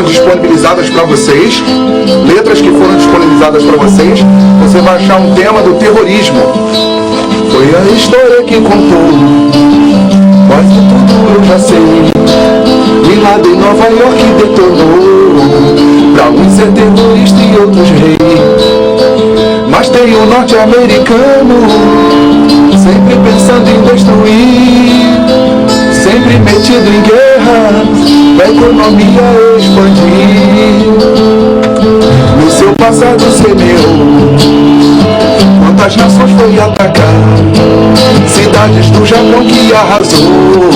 foram disponibilizadas para vocês, letras que foram disponibilizadas para vocês, você vai achar um tema do terrorismo. Foi a história que contou, quase tudo eu já sei. Bin Laden em Nova York detonou, pra uns é terrorista e outros rei. Mas tem o norte-americano, sempre pensando em destruir, sempre metido em guerra, pra economia expandir. No seu passado semeou, quantas nações foi atacar, cidades do Japão que arrasou,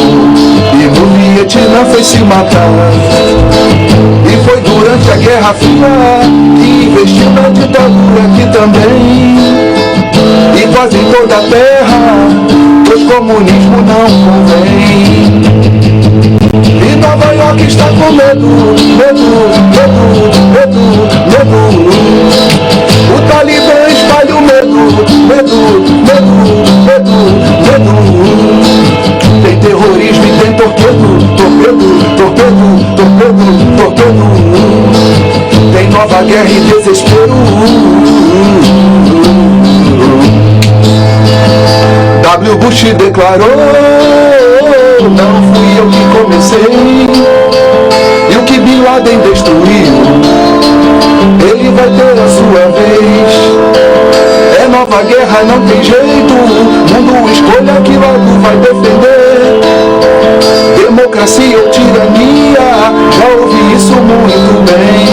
e no Vietnã foi se matar. E foi durante a Guerra Fria que investiu na ditadura aqui também, e quase em toda a terra, pois comunismo não convém. E Nova York está com medo, medo, medo, medo, medo. O Talibã espalha o medo, medo, medo, medo, medo. Tem terrorismo e tem torpedo, torpedo, torpedo, torpedo, torpedo. Tem nova guerra e desespero. W. Bush declarou: não fui eu que comecei, e o que Bin Laden destruiu, ele vai ter a sua vez. É nova guerra, não tem jeito, mundo escolha que lado vai defender. Democracia ou tirania, já ouvi isso muito bem.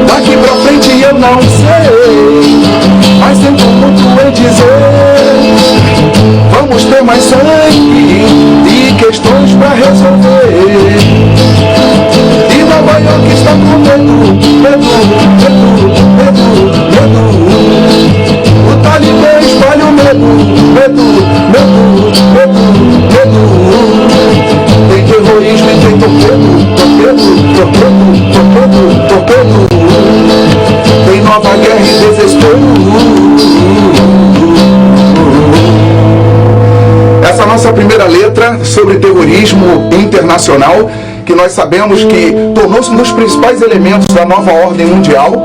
Daqui pra frente eu não sei, mas sinto muito em dizer, vamos ter mais sangue e questões pra resolver. E Nova York está com medo, medo, medo, medo, medo. O Talibã espalha o medo, medo, medo, medo, medo. Tem terrorismo e tem torpedo, torpedo, torpedo, torpedo, torpedo. Tem nova guerra e desespero. Essa é a nossa primeira letra sobre terrorismo internacional, que nós sabemos que tornou-se um dos principais elementos da nova ordem mundial,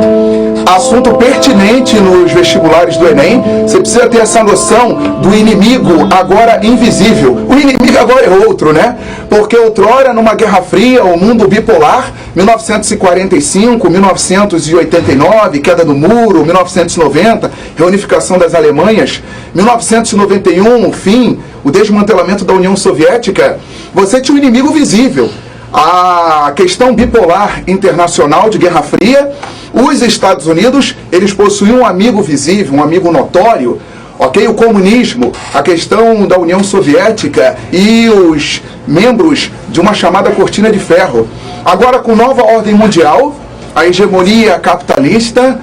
assunto pertinente nos vestibulares do Enem. Você precisa ter essa noção do inimigo agora invisível. O inimigo agora é outro, né? Porque outrora, numa Guerra Fria, o mundo bipolar, 1945, 1989, queda do muro, 1990, reunificação das Alemanhas, 1991, fim, o desmantelamento da União Soviética, você tinha um inimigo visível. A questão bipolar internacional de Guerra Fria, os Estados Unidos, eles possuíam um amigo visível, um amigo notório, ok? O comunismo, a questão da União Soviética e os membros de uma chamada cortina de ferro. Agora, com nova ordem mundial, a hegemonia capitalista,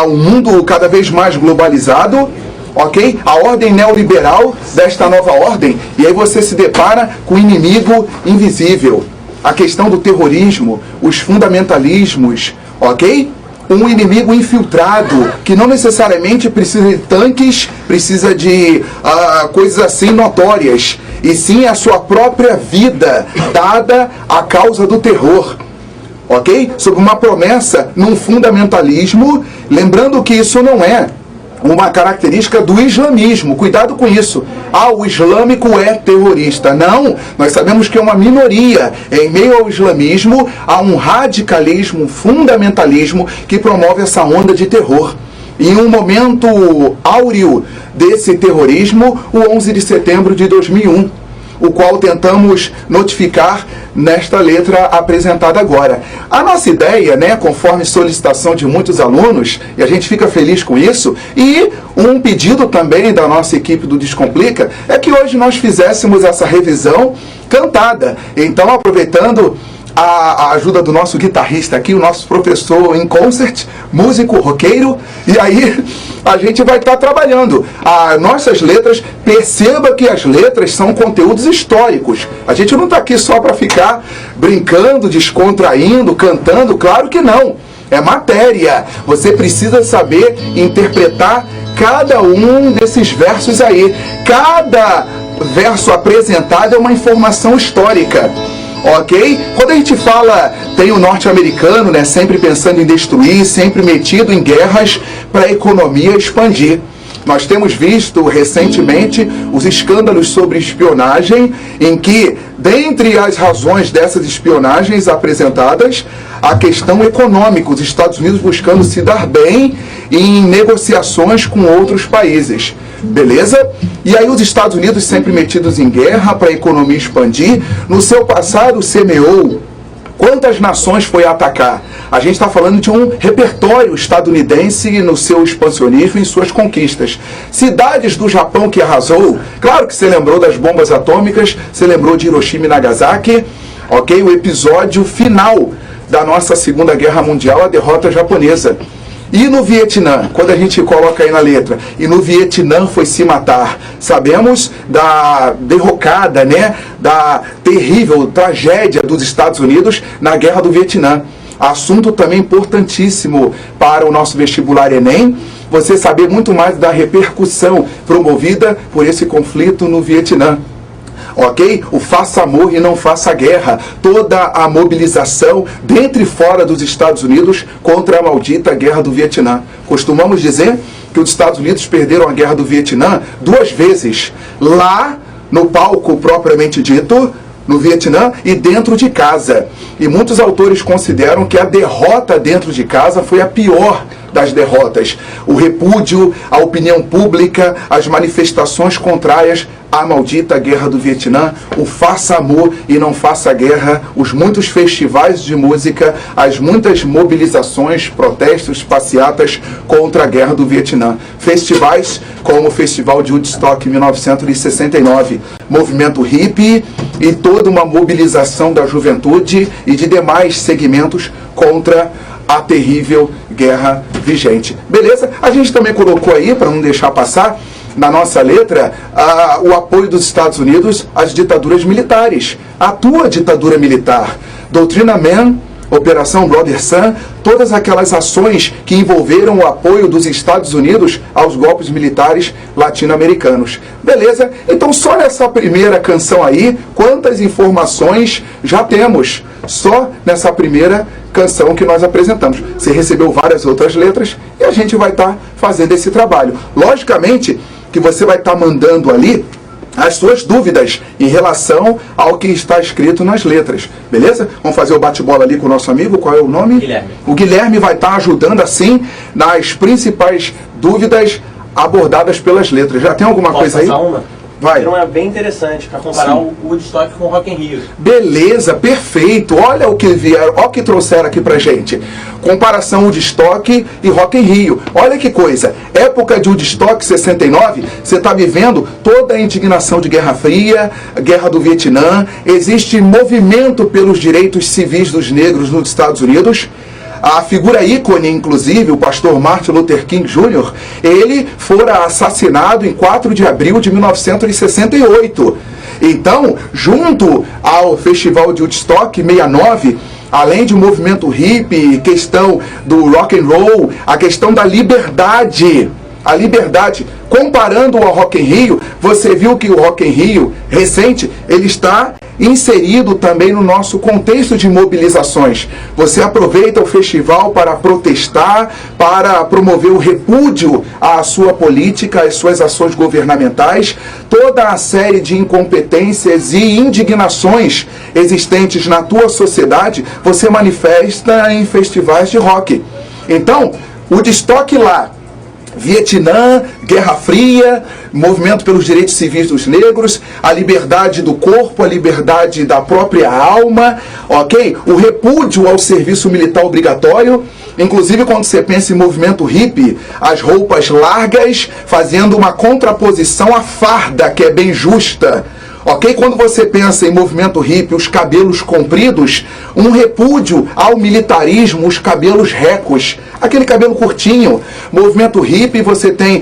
um mundo cada vez mais globalizado, ok? A ordem neoliberal desta nova ordem, e aí você se depara com o inimigo invisível. A questão do terrorismo, os fundamentalismos, ok? Um inimigo infiltrado, que não necessariamente precisa de tanques, precisa de coisas assim notórias, e sim a sua própria vida dada à causa do terror, ok? Sob uma promessa num fundamentalismo, lembrando que isso não é uma característica do islamismo. Cuidado com isso. O islâmico é terrorista. Não, nós sabemos que é uma minoria. Em meio ao islamismo, há um radicalismo, um fundamentalismo que promove essa onda de terror. Em um momento áureo desse terrorismo, o 11 de setembro de 2001, o qual tentamos notificar nesta letra apresentada agora. A nossa ideia, né, conforme solicitação de muitos alunos, e a gente fica feliz com isso, e um pedido também da nossa equipe do Descomplica, é que hoje nós fizéssemos essa revisão cantada. Então, aproveitando a ajuda do nosso guitarrista aqui, o nosso professor em concert, músico, roqueiro, e aí a gente vai estar trabalhando as nossas letras. Perceba que as letras são conteúdos históricos. A gente não está aqui só para ficar brincando, descontraindo, cantando, claro que não. É matéria. Você precisa saber interpretar cada um desses versos aí. Cada verso apresentado é uma informação histórica. ok? Quando a gente fala, tem o norte-americano, né, sempre pensando em destruir, sempre metido em guerras para a economia expandir. Nós temos visto recentemente os escândalos sobre espionagem, em que, dentre as razões dessas espionagens apresentadas, a questão econômica, os Estados Unidos buscando se dar bem em negociações com outros países. Beleza? E aí os Estados Unidos sempre metidos em guerra para a economia expandir, no seu passado semeou quantas nações foi atacar? A gente está falando de um repertório estadunidense no seu expansionismo e em suas conquistas. Cidades do Japão que arrasou, claro que você lembrou das bombas atômicas, você lembrou de Hiroshima e Nagasaki, ok? O episódio final da nossa Segunda Guerra Mundial, a derrota japonesa. E no Vietnã, quando a gente coloca aí na letra, e no Vietnã foi se matar, sabemos da derrocada, né, da terrível tragédia dos Estados Unidos na Guerra do Vietnã. Assunto também importantíssimo para o nosso vestibular Enem, você saber muito mais da repercussão promovida por esse conflito no Vietnã. Ok? O faça amor e não faça guerra. Toda a mobilização dentro e fora dos Estados Unidos contra a maldita guerra do Vietnã. Costumamos dizer que os Estados Unidos perderam a guerra do Vietnã 2 vezes. Lá, no palco propriamente dito, no Vietnã, e dentro de casa. E muitos autores consideram que a derrota dentro de casa foi a pior das derrotas. O repúdio, a opinião pública, as manifestações contrárias à maldita guerra do Vietnã, o faça amor e não faça guerra, os muitos festivais de música, as muitas mobilizações, protestos, passeatas contra a guerra do Vietnã. Festivais como o Festival de Woodstock em 1969, movimento hippie e toda uma mobilização da juventude e de demais segmentos contra a terrível guerra vigente. Beleza? A gente também colocou aí, para não deixar passar, na nossa letra, o apoio dos Estados Unidos às ditaduras militares. A tua ditadura militar, Doutrina Mann, Operação Brother Sun, todas aquelas ações que envolveram o apoio dos Estados Unidos aos golpes militares latino-americanos. Beleza? Então só nessa primeira canção aí, quantas informações já temos? Só nessa primeira canção que nós apresentamos. Você recebeu várias outras letras e a gente vai estar fazendo esse trabalho. Logicamente que você vai estar mandando ali as suas dúvidas em relação ao que está escrito nas letras, beleza? Vamos fazer o bate-bola ali com o nosso amigo, qual é o nome? Guilherme. O Guilherme vai estar ajudando assim nas principais dúvidas abordadas pelas letras. Já tem alguma coisa aí? Uma? Vai. Então é bem interessante para comparar o Woodstock com o Rock in Rio. Beleza, perfeito. Olha o que vieram, olha o que trouxeram aqui pra gente. Comparação Woodstock e Rock in Rio. Olha que coisa. Época de Woodstock 69, você está vivendo toda a indignação de Guerra Fria, Guerra do Vietnã. Existe movimento pelos direitos civis dos negros nos Estados Unidos. A figura ícone, inclusive, o pastor Martin Luther King Jr., ele fora assassinado em 4 de abril de 1968. Então, junto ao Festival de Woodstock 69, além de um movimento hippie, questão do rock and roll, a questão da liberdade, a liberdade, comparando ao Rock in Rio, você viu que o Rock in Rio recente, ele está inserido também no nosso contexto de mobilizações. Você aproveita o festival para protestar, para promover o repúdio à sua política, às suas ações governamentais, toda a série de incompetências e indignações existentes na tua sociedade, você manifesta em festivais de rock. Então, o Woodstock lá, Vietnã, Guerra Fria, movimento pelos direitos civis dos negros, a liberdade do corpo, a liberdade da própria alma, ok? O repúdio ao serviço militar obrigatório, inclusive quando você pensa em movimento hippie, as roupas largas, fazendo uma contraposição à farda, que é bem justa. Ok? Quando você pensa em movimento hippie, os cabelos compridos, um repúdio ao militarismo, os cabelos recos, aquele cabelo curtinho. Movimento hippie, você tem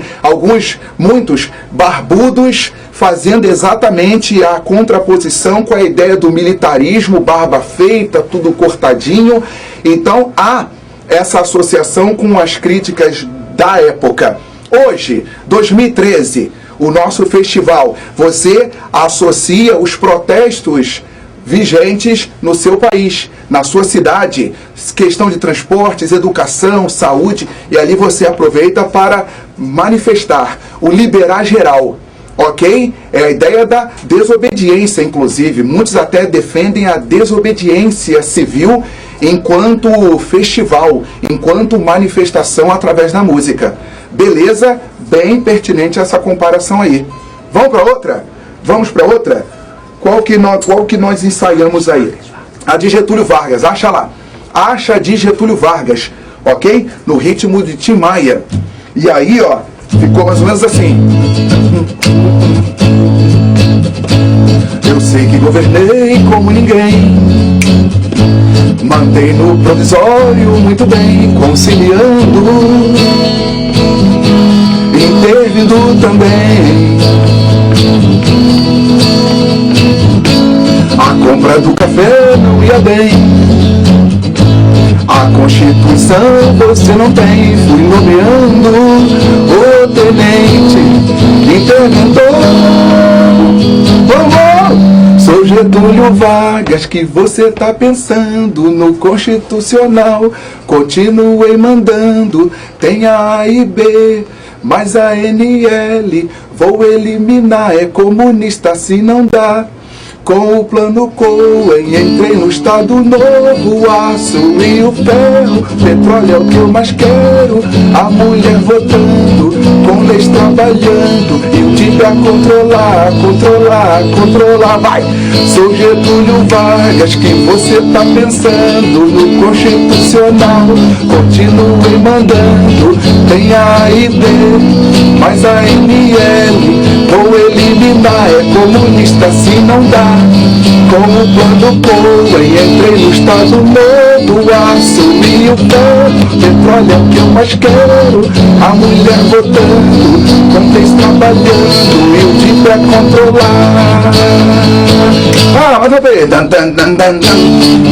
muitos barbudos, fazendo exatamente a contraposição com a ideia do militarismo, barba feita, tudo cortadinho. Então, há essa associação com as críticas da época. Hoje, 2013... o nosso festival, você associa os protestos vigentes no seu país, na sua cidade, questão de transportes, educação, saúde, e ali você aproveita para manifestar o liberar geral, ok? É a ideia da desobediência, inclusive. Muitos até defendem a desobediência civil enquanto festival, enquanto manifestação através da música. Beleza? Bem pertinente essa comparação aí. Vamos para outra? Vamos para outra? Qual que nós ensaiamos aí? A de Getúlio Vargas, acha lá. Acha de Getúlio Vargas, ok? No ritmo de Tim Maia. E aí, ó, ficou mais ou menos assim. Eu sei que governei como ninguém, mandei no provisório muito bem, conciliando, intervindo também. A compra do café não ia bem, a Constituição você não tem. Fui nomeando o tenente interventor. Sou Getúlio Vargas, que você tá pensando no Constitucional. Continuei mandando, tem a A e B, mas a NL vou eliminar. É comunista, assim não dá. Com o plano Cohen entrei no Estado Novo, o aço e o ferro, petróleo é o que eu mais quero. A mulher votando, com leis trabalhando, e o time a controlar, controlar, controlar. Vai! Sou Getúlio Vargas, que você tá pensando no Constitucional. Continuei mandando, tem a ID, mas a ML vou eliminar. É comunista, assim não dá. Com o plano Cohen entrei no Estado Novo, aço e o ferro, petróleo é o que eu mais quero. A mulher votando, com leis trabalhando, e o dia pra controlar. Ah, mas ver. Dan, dan, dan, dan, dan.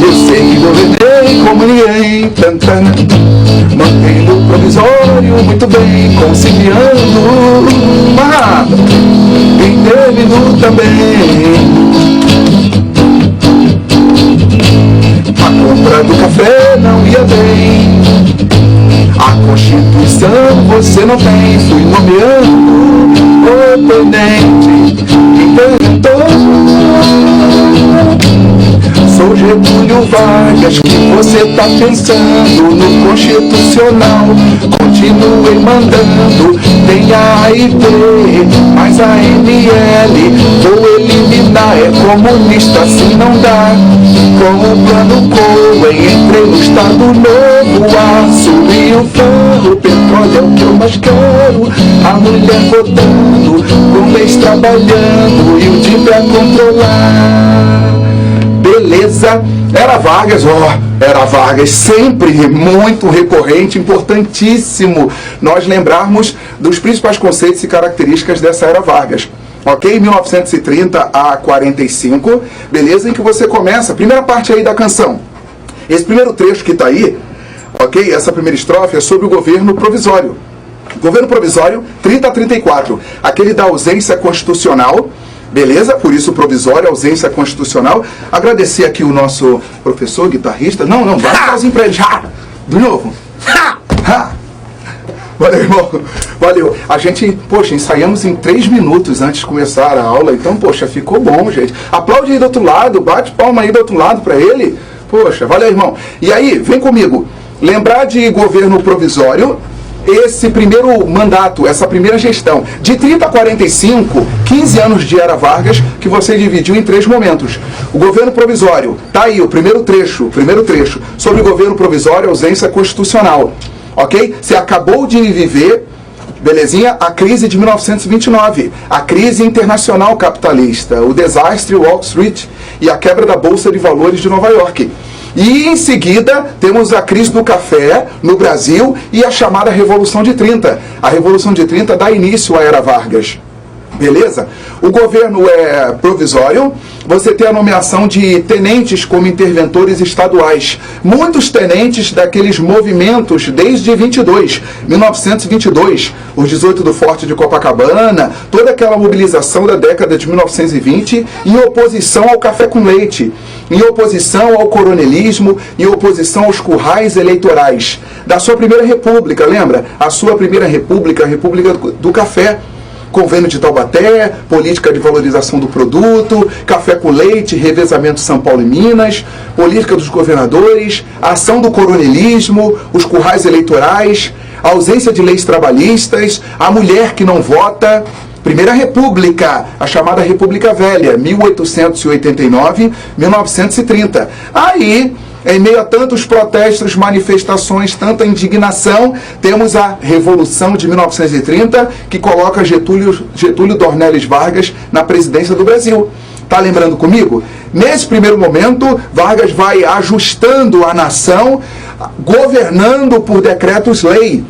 Eu sei que governei como ninguém. Dan, dan. Mantém no provisório muito bem, conciliando. Ah, intervindo também. A compra do café não ia bem, a Constituição você não tem. Fui nomeando o tenente interventor. Sou Getúlio Vargas, que você tá pensando no Constitucional. Continuei mandando, tem a AID, mas a ML vou eliminar. É comunista, assim não dá. Com o plano Cohen entrei no Estado Novo, o aço e o ferro, petróleo é o que eu mais quero. A mulher votando, com leis trabalhando, e o dia pra controlar. Beleza? Era Vargas, era Vargas, sempre muito recorrente, importantíssimo nós lembrarmos dos principais conceitos e características dessa era Vargas. Ok? 1930 a 45, beleza? Em que você começa, a primeira parte aí da canção. Esse primeiro trecho que está aí, ok? Essa primeira estrofe é sobre o governo provisório. Governo provisório 30 a 34, aquele da ausência constitucional. Beleza? Por isso provisório, ausência constitucional. Agradecer aqui o nosso professor, guitarrista. Não, vai sozinho pra ele. De novo. Valeu, irmão. Valeu. A gente, poxa, ensaiamos em 3 minutos antes de começar a aula. Então, poxa, ficou bom, gente. Aplaude aí do outro lado, bate palma aí do outro lado pra ele. Poxa, valeu, irmão. E aí, vem comigo. Lembrar de governo provisório. Esse primeiro mandato, essa primeira gestão, de 30 a 45, 15 anos de era Vargas, que você dividiu em 3 momentos. O governo provisório, tá aí o primeiro trecho, sobre o governo provisório, ausência constitucional, ok? Você acabou de viver, belezinha, a crise de 1929, a crise internacional capitalista, o desastre Wall Street e a quebra da Bolsa de Valores de Nova York. E em seguida temos a crise do café no Brasil e a chamada Revolução de 30. A Revolução de 30 dá início à Era Vargas. Beleza? O governo é provisório, você tem a nomeação de tenentes como interventores estaduais. Muitos tenentes daqueles movimentos desde 1922, os 18 do Forte de Copacabana, toda aquela mobilização da década de 1920 em oposição ao café com leite, em oposição ao coronelismo, em oposição aos currais eleitorais. Da sua primeira república, lembra? A sua primeira república, a República do Café. Convênio de Taubaté, política de valorização do produto, café com leite, revezamento São Paulo e Minas, política dos governadores, ação do coronelismo, os currais eleitorais, ausência de leis trabalhistas, a mulher que não vota. Primeira República, a chamada República Velha, 1889-1930. Aí, em meio a tantos protestos, manifestações, tanta indignação, temos a Revolução de 1930, que coloca Getúlio Dornelles Vargas na presidência do Brasil. Tá lembrando comigo? Nesse primeiro momento, Vargas vai ajustando a nação, governando por decretos-lei.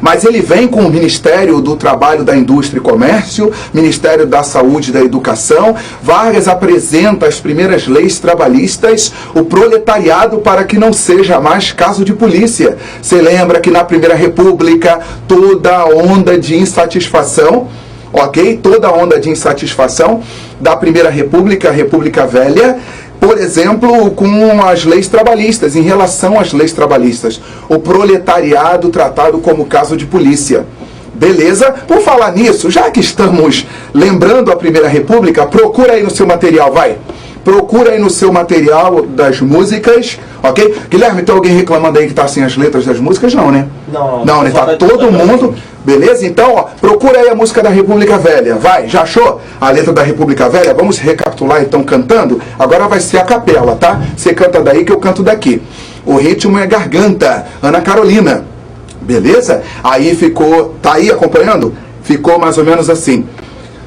Mas ele vem com o Ministério do Trabalho, da Indústria e Comércio, Ministério da Saúde e da Educação. Vargas apresenta as primeiras leis trabalhistas, o proletariado para que não seja mais caso de polícia. Você lembra que na Primeira República toda a onda de insatisfação, ok? Toda a onda de insatisfação da Primeira República, a República Velha, por exemplo, com as leis trabalhistas, em relação às leis trabalhistas. O proletariado tratado como caso de polícia. Beleza? Por falar nisso, já que estamos lembrando a Primeira República, procura aí no seu material, vai. Procura aí no seu material das músicas, ok? Guilherme, tem alguém reclamando aí que tá sem as letras das músicas? Não, né? Não, né? Tá todo mundo... Beleza? Então, ó, procura aí a música da República Velha. Vai, já achou a letra da República Velha? Vamos recapitular então cantando? Agora vai ser a capela, tá? Você canta daí que eu canto daqui. O ritmo é garganta, Ana Carolina. Beleza? Aí ficou... Tá aí acompanhando? Ficou mais ou menos assim.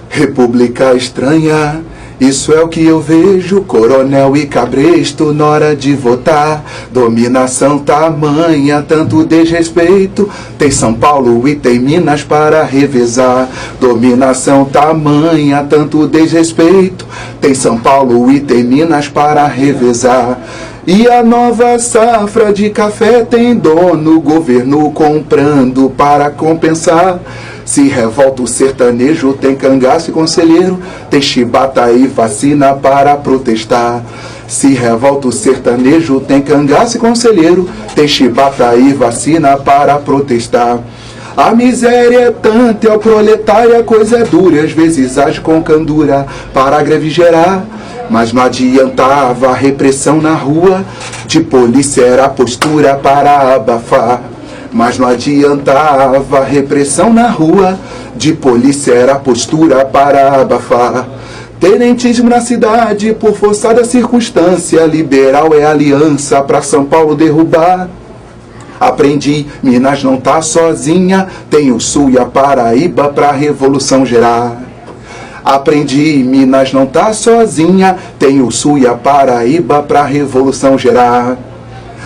República estranha... Isso é o que eu vejo, coronel e cabresto, na hora de votar. Dominação tamanha, tanto desrespeito. Tem São Paulo e tem Minas para revezar. Dominação tamanha, tanto desrespeito. Tem São Paulo e tem Minas para revezar. E a nova safra de café tem dono, governo comprando para compensar. Se revolta o sertanejo, tem cangaço e conselheiro, tem chibata e vacina para protestar. Se revolta o sertanejo, tem cangaço e conselheiro, tem chibata e vacina para protestar. A miséria é tanta, é o proletário, a coisa é dura, e às vezes age com candura para a greve gerar. Mas não adiantava a repressão na rua, de polícia era a postura para abafar. Mas não adiantava a repressão na rua, de polícia era a postura para abafar. Tenentismo na cidade, por força da circunstância, liberal é aliança para São Paulo derrubar. Aprendi, Minas não tá sozinha, tem o Sul e a Paraíba pra revolução gerar. Aprendi, Minas não tá sozinha, tem o Sul e a Paraíba pra revolução gerar.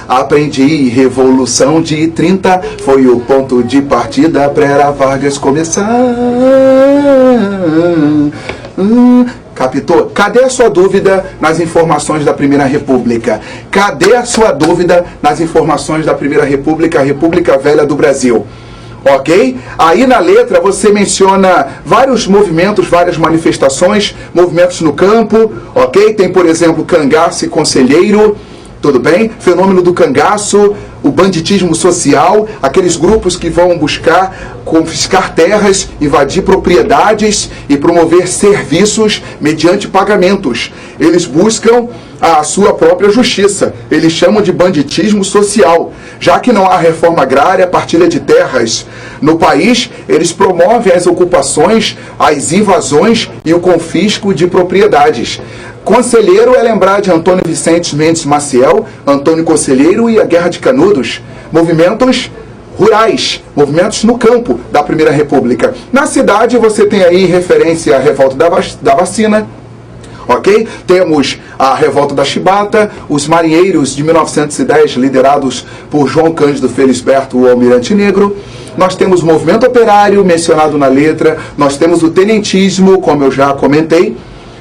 Aprendi, Revolução de 30 foi o ponto de partida pra era Vargas começar. Captou? Cadê a sua dúvida nas informações da Primeira República? Cadê a sua dúvida nas informações da Primeira República, a República Velha do Brasil? Ok? Aí na letra você menciona vários movimentos, várias manifestações, movimentos no campo, ok? Tem, por exemplo, cangaço e conselheiro, tudo bem? Fenômeno do cangaço, o banditismo social, aqueles grupos que vão buscar confiscar terras, invadir propriedades e promover serviços mediante pagamentos. Eles buscam a sua própria justiça. Eles chamam de banditismo social. Já que não há reforma agrária, partilha de terras no país, eles promovem as ocupações, as invasões e o confisco de propriedades. Conselheiro é lembrar de Antônio Vicente Mendes Maciel, Antônio Conselheiro e a Guerra de Canudos. Movimentos rurais, movimentos no campo da Primeira República. Na cidade você tem aí referência à revolta da vacina, ok? Temos a revolta da chibata, os marinheiros de 1910 liderados por João Cândido Felisberto, o Almirante Negro. Nós temos o movimento operário mencionado na letra, nós temos o tenentismo, como eu já comentei,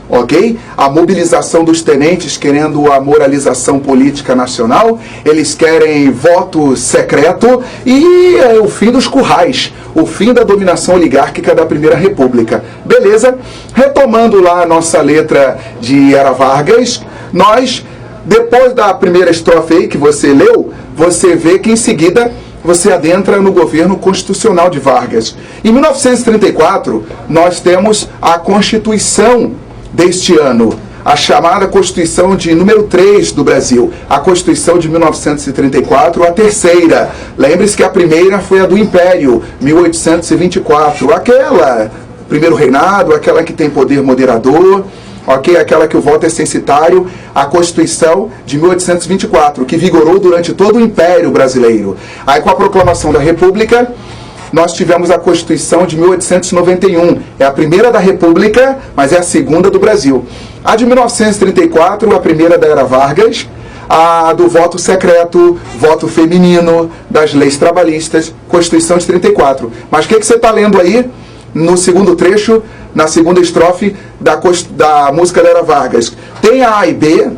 ok? A mobilização dos tenentes querendo a moralização política nacional, eles querem voto secreto e o fim dos currais, o fim da dominação oligárquica da Primeira República. Beleza? Retomando lá a nossa letra de Era Vargas, nós, depois da primeira estrofe aí que você leu, você vê que em seguida você adentra no governo constitucional de Vargas. Em 1934, nós temos a Constituição deste ano, a chamada Constituição de número 3 do Brasil, a Constituição de 1934, a terceira. Lembre-se que a primeira foi a do Império, 1824, aquela, primeiro reinado, aquela que tem poder moderador, ok? Aquela que o voto é censitário, a Constituição de 1824, que vigorou durante todo o Império Brasileiro. Aí com a proclamação da República, nós tivemos a Constituição de 1891. É a primeira da República, mas é a segunda do Brasil. A de 1934, a primeira da Era Vargas, a do voto secreto, voto feminino, das leis trabalhistas, Constituição de 34. Mas o que você está lendo aí no segundo trecho, na segunda estrofe da música da Era Vargas? Tem a A e B,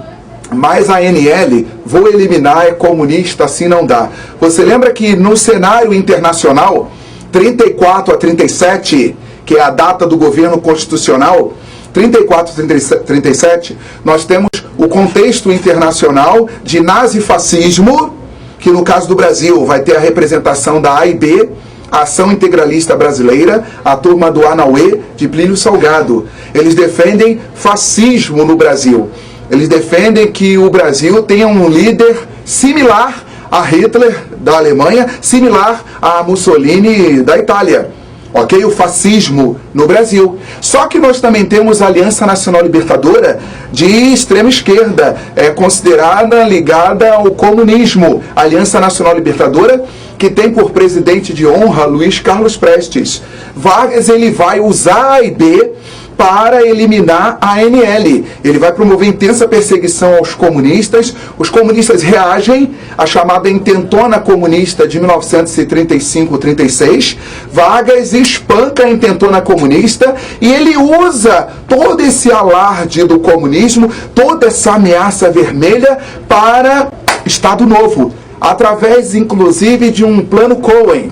mais a NL, vou eliminar, é comunista, assim não dá. Você lembra que no cenário internacional, 34 a 37, que é a data do governo constitucional, 34 a 37, nós temos o contexto internacional de nazifascismo, que no caso do Brasil vai ter a representação da A e B, a Ação Integralista Brasileira, a turma do Anauê, de Plínio Salgado. Eles defendem fascismo no Brasil. Eles defendem que o Brasil tenha um líder similar a Hitler da Alemanha, similar a Mussolini da Itália. Ok? O fascismo no Brasil. Só que nós também temos a Aliança Nacional Libertadora de extrema esquerda, considerada ligada ao comunismo. A Aliança Nacional Libertadora, que tem por presidente de honra Luiz Carlos Prestes. Vargas, ele vai usar A e B para eliminar a ANL. Ele vai promover intensa perseguição aos comunistas. Os comunistas reagem à chamada intentona comunista de 1935-36. Vargas espanca a intentona comunista e ele usa todo esse alarde do comunismo, toda essa ameaça vermelha para Estado Novo, através inclusive de um plano Cohen.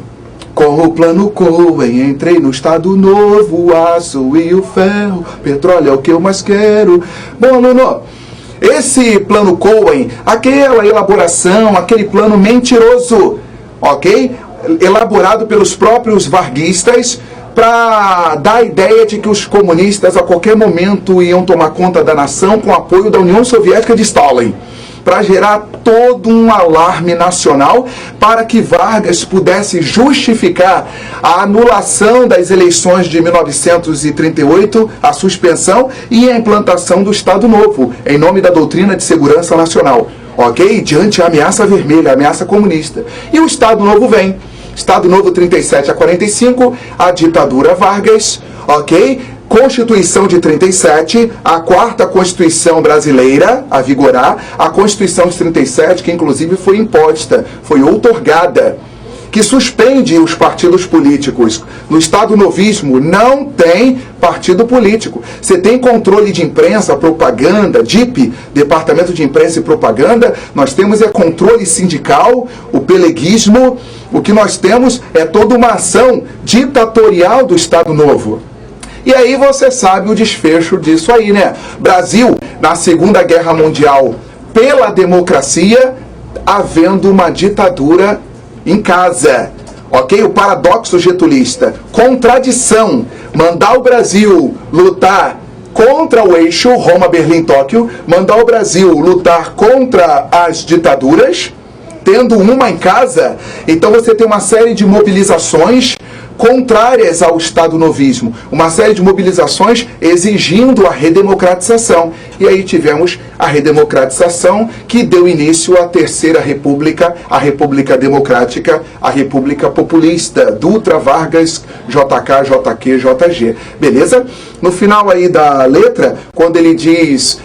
Com o plano Cohen, entrei no Estado Novo, o aço e o ferro, petróleo é o que eu mais quero. Bom, aluno, esse plano Cohen, aquela elaboração, aquele plano mentiroso, ok? Elaborado pelos próprios varguistas, para dar a ideia de que os comunistas a qualquer momento iam tomar conta da nação com apoio da União Soviética de Stalin, para gerar todo um alarme nacional para que Vargas pudesse justificar a anulação das eleições de 1938, a suspensão e a implantação do Estado Novo, em nome da doutrina de segurança nacional, ok? Diante a ameaça vermelha, a ameaça comunista. E o Estado Novo vem. Estado Novo 37 a 45, a ditadura Vargas, ok? Constituição de 37, a quarta Constituição brasileira a vigorar, a Constituição de 37, que inclusive foi imposta, foi outorgada, que suspende os partidos políticos. No Estado Novismo não tem partido político. Você tem controle de imprensa, propaganda, DIP, Departamento de Imprensa e Propaganda, nós temos controle sindical, o peleguismo, o que nós temos é toda uma ação ditatorial do Estado Novo. E aí você sabe o desfecho disso aí, né? Brasil, na Segunda Guerra Mundial, pela democracia, havendo uma ditadura em casa. Ok? O paradoxo getulista. Contradição. Mandar o Brasil lutar contra o eixo Roma, Berlim, Tóquio. Mandar o Brasil lutar contra as ditaduras, tendo uma em casa. Então você tem uma série de mobilizações contrárias ao Estado Novismo, uma série de mobilizações exigindo a redemocratização. E aí tivemos a redemocratização que deu início à Terceira República, a República Democrática, a República Populista, Dutra, Vargas, JK, JQ, JG. Beleza? No final aí da letra, quando ele diz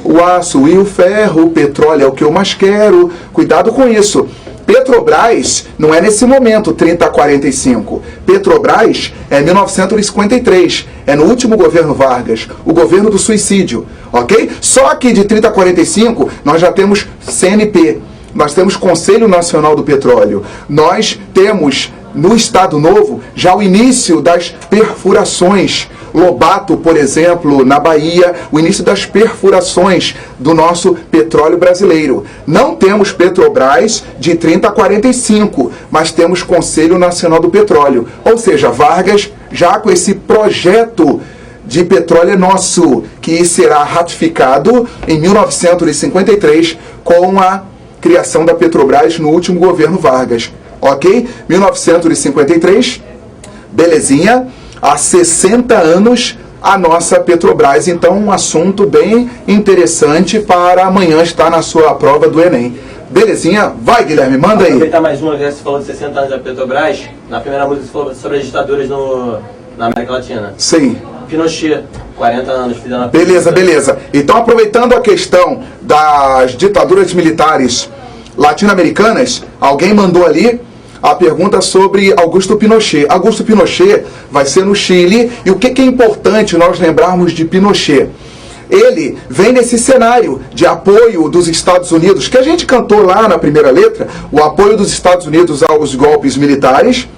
o aço e o ferro, o petróleo é o que eu mais quero, cuidado com isso. Petrobras não é nesse momento 30 a 45. Petrobras é 1953. É no último governo Vargas, o governo do suicídio, ok? Só que de 30 a 45 nós já temos CNP, nós temos Conselho Nacional do Petróleo, nós temos no Estado Novo já o início das perfurações. Lobato, por exemplo, na Bahia, o início das perfurações do nosso petróleo brasileiro. Não temos Petrobras de 30 a 45, mas temos Conselho Nacional do Petróleo. Ou seja, Vargas já com esse projeto de petróleo nosso, que será ratificado em 1953 com a criação da Petrobras no último governo Vargas. Ok? 1953, belezinha. Há 60 anos a nossa Petrobras. Então, um assunto bem interessante para amanhã estar na sua prova do Enem. Belezinha? Vai, Guilherme, manda aí. Aproveitar mais uma vez, você falou de 60 anos da Petrobras. Na primeira música você falou sobre as ditaduras na América Latina. Sim. Pinochet, 40 anos, fizeram a Beleza, beleza. Então, aproveitando a questão das ditaduras militares latino-americanas, alguém mandou ali a pergunta sobre Augusto Pinochet. Augusto Pinochet vai ser no Chile. E o que é importante nós lembrarmos de Pinochet? Ele vem nesse cenário de apoio dos Estados Unidos, que a gente cantou lá na primeira letra, o apoio dos Estados Unidos aos golpes militares,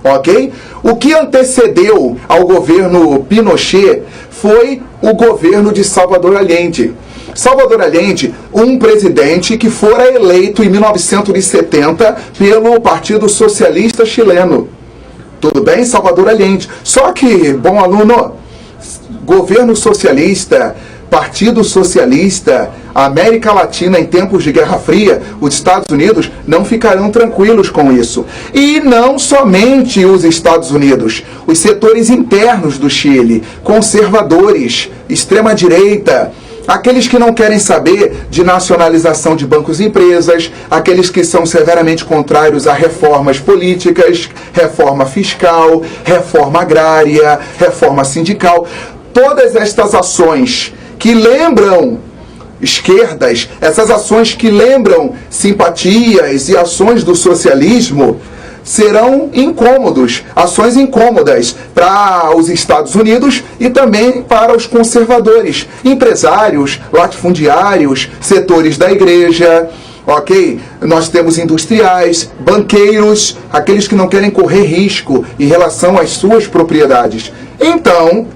ok? O que antecedeu ao governo Pinochet foi o governo de Salvador Allende. Salvador Allende, um presidente que fora eleito em 1970 pelo Partido Socialista Chileno. Tudo bem? Salvador Allende. Só que, bom aluno, governo socialista, Partido Socialista, América Latina em tempos de Guerra Fria, os Estados Unidos não ficarão tranquilos com isso. E não somente os Estados Unidos, os setores internos do Chile, conservadores, extrema-direita, aqueles que não querem saber de nacionalização de bancos e empresas, aqueles que são severamente contrários a reformas políticas, reforma fiscal, reforma agrária, reforma sindical. Todas estas ações que lembram esquerdas, essas ações que lembram simpatias e ações do socialismo, serão incômodos, ações incômodas para os Estados Unidos e também para os conservadores, empresários, latifundiários, setores da igreja, ok? Nós temos industriais, banqueiros, aqueles que não querem correr risco em relação às suas propriedades. Então,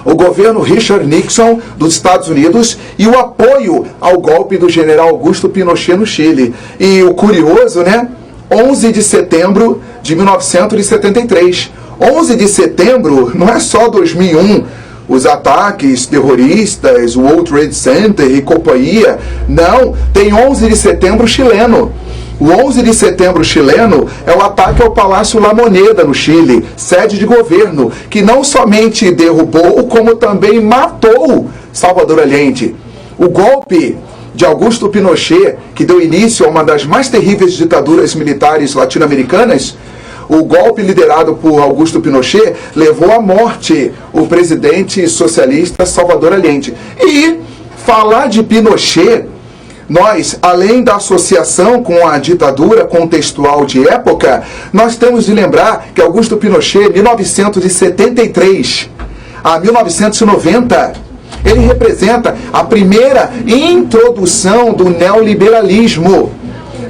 o governo Richard Nixon dos Estados Unidos e o apoio ao golpe do general Augusto Pinochet no Chile. E o curioso, né? 11 de setembro de 1973. 11 de setembro não é só 2001, os ataques terroristas, o World Trade Center e companhia. Não, tem 11 de setembro chileno. O 11 de setembro chileno é o ataque ao Palácio La Moneda, no Chile, sede de governo, que não somente derrubou, como também matou Salvador Allende. O golpe de Augusto Pinochet, que deu início a uma das mais terríveis ditaduras militares latino-americanas, o golpe liderado por Augusto Pinochet levou à morte o presidente socialista Salvador Allende. E falar de Pinochet, nós, além da associação com a ditadura contextual de época, nós temos de lembrar que Augusto Pinochet, 1973 a 1990, ele representa a primeira introdução do neoliberalismo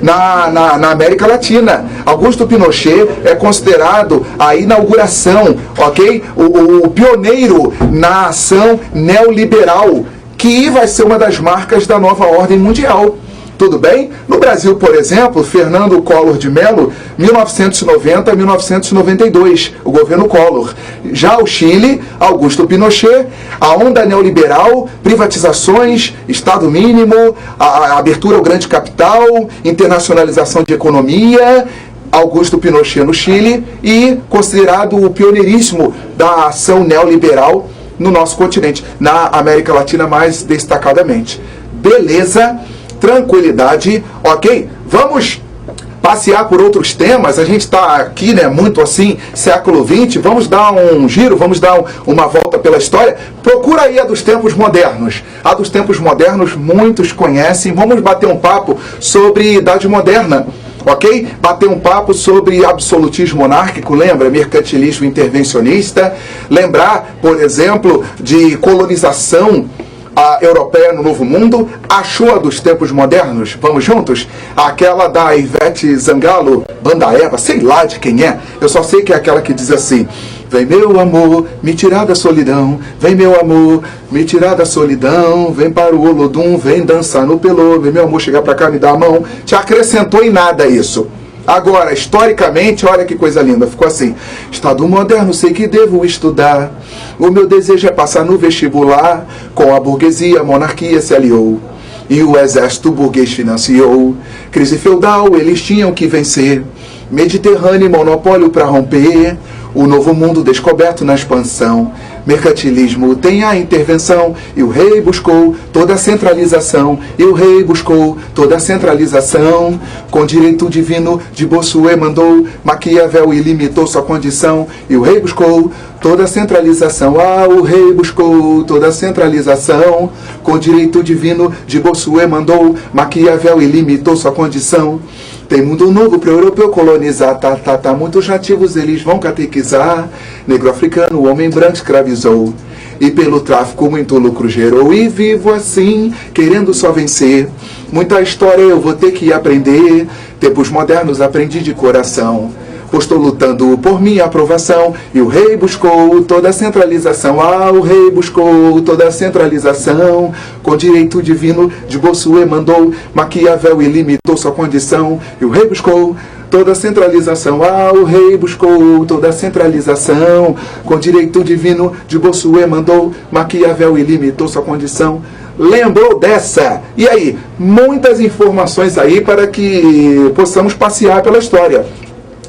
na América Latina. Augusto Pinochet é considerado a inauguração, ok? O pioneiro na ação neoliberal, que vai ser uma das marcas da nova ordem mundial. Tudo bem? No Brasil, por exemplo, Fernando Collor de Mello, 1990 a 1992, o governo Collor. Já o Chile, Augusto Pinochet, a onda neoliberal, privatizações, Estado mínimo, a abertura ao grande capital, internacionalização de economia, Augusto Pinochet no Chile e considerado o pioneiríssimo da ação neoliberal no nosso continente, na América Latina mais destacadamente. Beleza? Tranquilidade, ok? Vamos passear por outros temas. A gente está aqui, né, muito assim, século XX. Vamos dar um giro, vamos dar uma volta pela história. Procura aí a dos tempos modernos. A dos tempos modernos muitos conhecem. Vamos bater um papo sobre Idade Moderna. ok? Bater um papo sobre absolutismo monárquico, lembra? Mercantilismo intervencionista. Lembrar, por exemplo, de colonização europeia no Novo Mundo. Achou a dos tempos modernos? Vamos juntos? Aquela da Ivete Zangalo, Banda Eva, sei lá de quem é. Eu só sei que é aquela que diz assim: vem meu amor, me tirar da solidão. Vem meu amor, me tirar da solidão. Vem para o Olodum, vem dançar no pelô. Vem meu amor, chegar pra cá, me dar a mão. Te acrescentou em nada isso. Agora, historicamente, olha que coisa linda. Ficou assim: Estado moderno, sei que devo estudar. O meu desejo é passar no vestibular. Com a burguesia, a monarquia se aliou. E o exército burguês financiou. Crise feudal, eles tinham que vencer. Mediterrâneo e monopólio para romper. O novo mundo descoberto na expansão. Mercantilismo tem a intervenção. E o rei buscou toda a centralização. E o rei buscou toda a centralização. Com direito divino de Bossuet mandou. Maquiavel ilimitou sua condição. E o rei buscou toda a centralização. Ah, o rei buscou toda a centralização. Com direito divino de Bossuet mandou. Maquiavel ilimitou sua condição. Tem mundo novo para o europeu colonizar. Muitos nativos eles vão catequizar. Negro africano, o homem branco escravizou. E pelo tráfico muito lucro gerou. E vivo assim, querendo só vencer. Muita história eu vou ter que aprender. Tempos modernos aprendi de coração. Pois estou lutando por minha aprovação. E o rei buscou toda a centralização. Ah, o rei buscou toda a centralização. Com direito divino de Bossuet mandou. Maquiavel ilimitou sua condição. E o rei buscou toda a centralização. Ah, o rei buscou toda a centralização. Com direito divino de Bossuet mandou. Maquiavel ilimitou sua condição. Lembrou dessa? E aí? Muitas informações aí para que possamos passear pela história.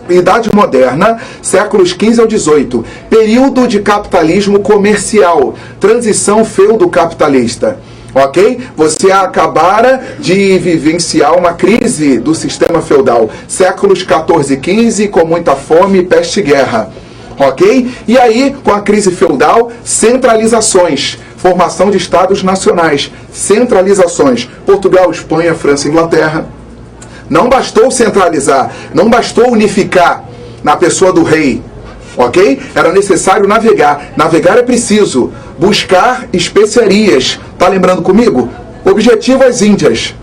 Idade Moderna, séculos XV ao XVIII, período de capitalismo comercial, transição feudo-capitalista. Ok? Você acabara de vivenciar uma crise do sistema feudal. Séculos XIV e XV, com muita fome, peste e guerra. Ok? E aí, com a crise feudal, centralizações. Formação de estados nacionais. Centralizações. Portugal, Espanha, França e Inglaterra. Não bastou centralizar, não bastou unificar na pessoa do rei, ok? Era necessário navegar. Navegar é preciso. Buscar especiarias. Tá lembrando comigo? Objetivo as Índias.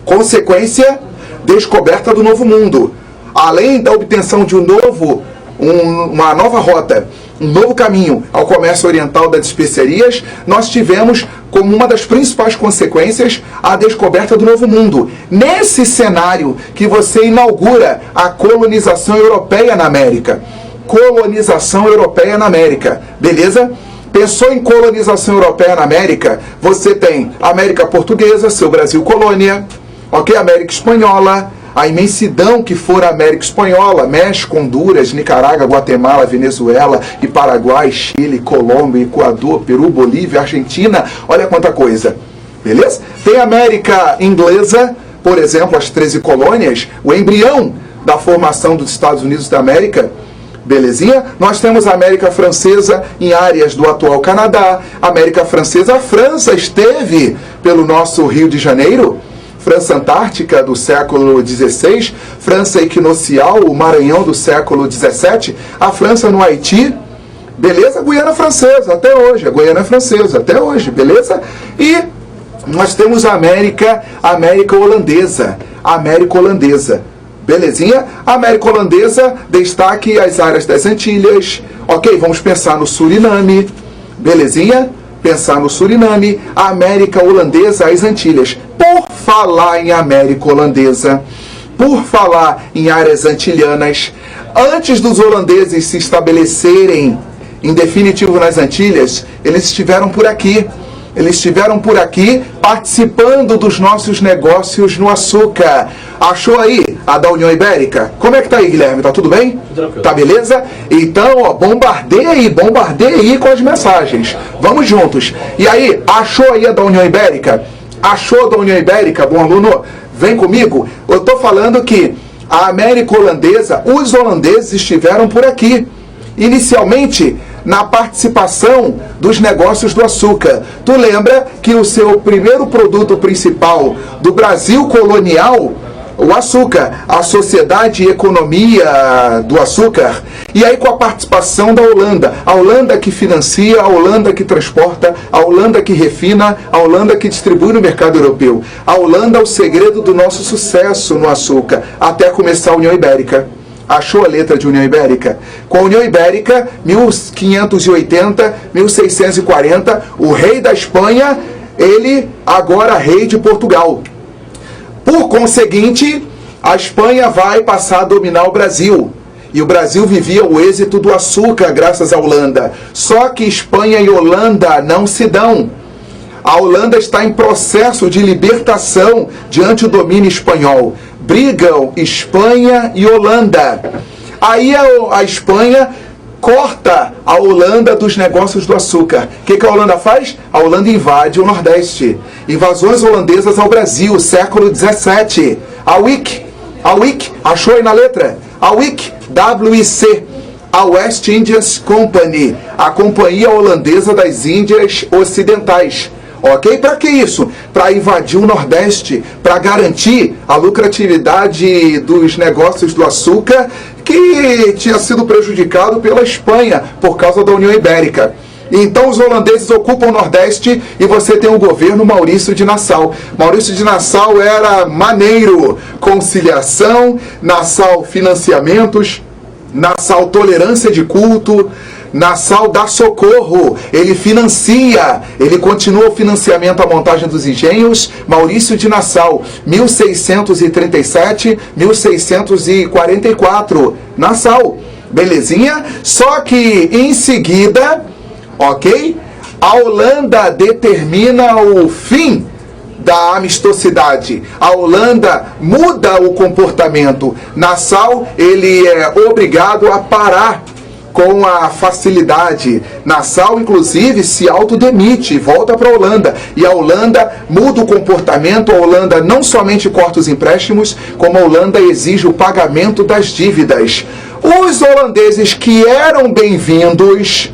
Consequência, descoberta do novo mundo. Além da obtenção de uma nova rota, um novo caminho ao comércio oriental das especiarias, nós tivemos como uma das principais consequências a descoberta do novo mundo. Nesse cenário que você inaugura a colonização europeia na América. Colonização europeia na América, beleza? Pensou em colonização europeia na América? Você tem América Portuguesa, seu Brasil colônia, ok? América Espanhola, a imensidão que for a América Espanhola, México, Honduras, Nicarágua, Guatemala, Venezuela, e Paraguai, Chile, Colômbia, Equador, Peru, Bolívia, Argentina, olha quanta coisa, beleza? Tem a América Inglesa, por exemplo, as 13 colônias, o embrião da formação dos Estados Unidos da América, belezinha? Nós temos a América Francesa em áreas do atual Canadá, América Francesa, a França esteve pelo nosso Rio de Janeiro, França Antártica do século XVI, França Equinocial, o Maranhão do século XVII, a França no Haiti, beleza? Guiana Francesa, até hoje, a Guiana Francesa, até hoje, beleza? E nós temos a América Holandesa, belezinha? A América Holandesa, destaque as áreas das Antilhas, ok? Vamos pensar no Suriname, belezinha? Pensar no Suriname, a América Holandesa, as Antilhas. Por falar em América Holandesa, por falar em áreas antilhanas, antes dos holandeses se estabelecerem em definitivo nas Antilhas, eles estiveram por aqui. Eles estiveram por aqui participando dos nossos negócios no açúcar. Achou aí a da União Ibérica? Como é que tá aí, Guilherme? Tá tudo bem? Tranquilo. Tá beleza? Então, ó, bombardeia aí com as mensagens. Vamos juntos. E aí, achou aí a da União Ibérica? Achou a da União Ibérica, bom aluno? Vem comigo. Eu tô falando que a América Holandesa, os holandeses estiveram por aqui. Inicialmente, na participação dos negócios do açúcar. Tu lembra que o seu primeiro produto principal do Brasil colonial o açúcar, a Sociedade e Economia do Açúcar, e aí com a participação da Holanda. A Holanda que financia, a Holanda que transporta, a Holanda que refina, a Holanda que distribui no mercado europeu. A Holanda é o segredo do nosso sucesso no açúcar, até começar a União Ibérica. Achou a letra de União Ibérica? Com a União Ibérica, 1580, 1640, o rei da Espanha, ele agora rei de Portugal. Por conseguinte, a Espanha vai passar a dominar o Brasil. E o Brasil vivia o êxito do açúcar graças à Holanda. Só que Espanha e Holanda não se dão. A Holanda está em processo de libertação diante do domínio espanhol. Brigam Espanha e Holanda. Aí a Espanha corta a Holanda dos negócios do açúcar. O que a Holanda faz? A Holanda invade o Nordeste. Invasões holandesas ao Brasil, século XVII. A WIC, achou aí na letra? A WIC, WIC, a West Indies Company, a Companhia Holandesa das Índias Ocidentais. Ok? Para que isso? Para invadir o Nordeste, para garantir a lucratividade dos negócios do açúcar que tinha sido prejudicado pela Espanha por causa da União Ibérica. Então os holandeses ocupam o Nordeste e você tem o governo Maurício de Nassau. Maurício de Nassau era maneiro, conciliação, Nassau financiamentos, Nassau tolerância de culto, Nassau dá socorro, ele financia, ele continua o financiamento à montagem dos engenhos. Maurício de Nassau, 1637, 1644, Nassau, belezinha? Só que em seguida, ok? A Holanda determina o fim da amistosidade. A Holanda muda o comportamento. Nassau, ele é obrigado a parar com a facilidade. Nassau, inclusive, se autodemite, volta para a Holanda. E a Holanda muda o comportamento. A Holanda não somente corta os empréstimos, como a Holanda exige o pagamento das dívidas. Os holandeses que eram bem-vindos,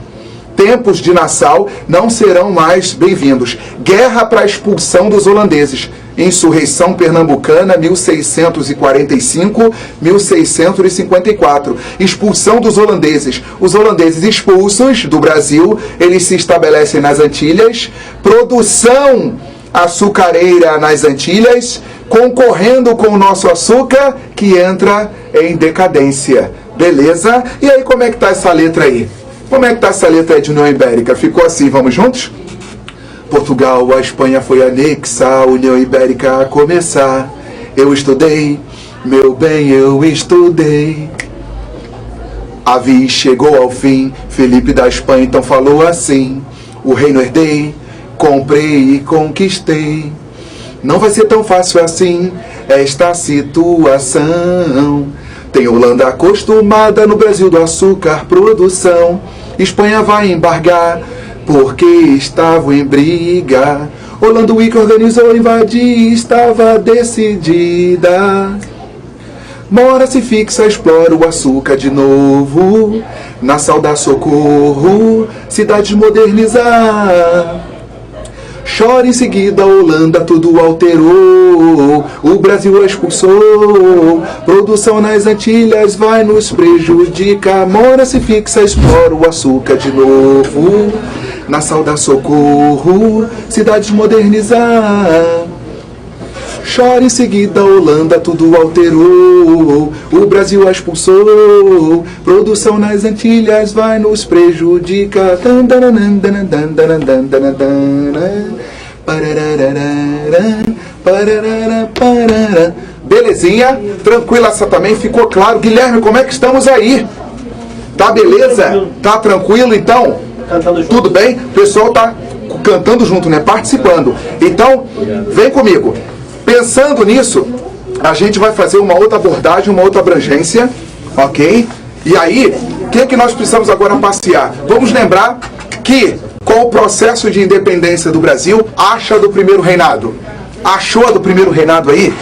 tempos de Nassau, não serão mais bem-vindos. Guerra para a expulsão dos holandeses. Insurreição Pernambucana, 1645, 1654. Expulsão dos holandeses. Os holandeses expulsos do Brasil, eles se estabelecem nas Antilhas. Produção açucareira nas Antilhas, concorrendo com o nosso açúcar, que entra em decadência. Beleza? E aí, como é que tá essa letra aí? Como é que tá essa letra aí de União Ibérica? Ficou assim, vamos juntos? Portugal, a Espanha foi anexa, a União Ibérica a começar. Eu estudei, meu bem, eu estudei. A Viz chegou ao fim, Felipe da Espanha então falou assim: o reino herdei, comprei e conquistei. Não vai ser tão fácil assim esta situação. Tem Holanda acostumada no Brasil do açúcar produção. Espanha vai embargar porque estavam em briga. Holanda que organizou invadir, estava decidida. Mora se fixa, explora o açúcar de novo. Nassau dá socorro, cidade modernizar. Chora em seguida, a Holanda tudo alterou. O Brasil a expulsou. Produção nas Antilhas vai nos prejudicar. Mora se fixa, explora o açúcar de novo. Nassau dá socorro, cidade modernizar. Chora em seguida, a Holanda tudo alterou. O Brasil a expulsou. Produção nas Antilhas vai nos prejudicar. Belezinha? Tranquila essa também? Ficou claro? Guilherme, como é que estamos aí? Tá beleza? Tá tranquilo então? Tudo bem? O pessoal tá cantando junto, né? Participando. Então, vem comigo. Pensando nisso, a gente vai fazer uma outra abordagem, uma outra abrangência, ok? E aí, o que nós precisamos agora passear? Vamos lembrar que, com o processo de independência do Brasil, acha do primeiro reinado. Achou a do primeiro reinado aí?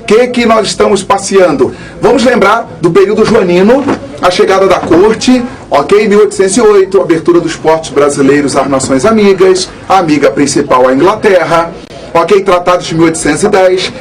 O que nós estamos passeando? Vamos lembrar do período joanino, a chegada da corte, ok? 1808, abertura dos portos brasileiros às nações amigas, a amiga principal a Inglaterra. Ok, tratados de 1810,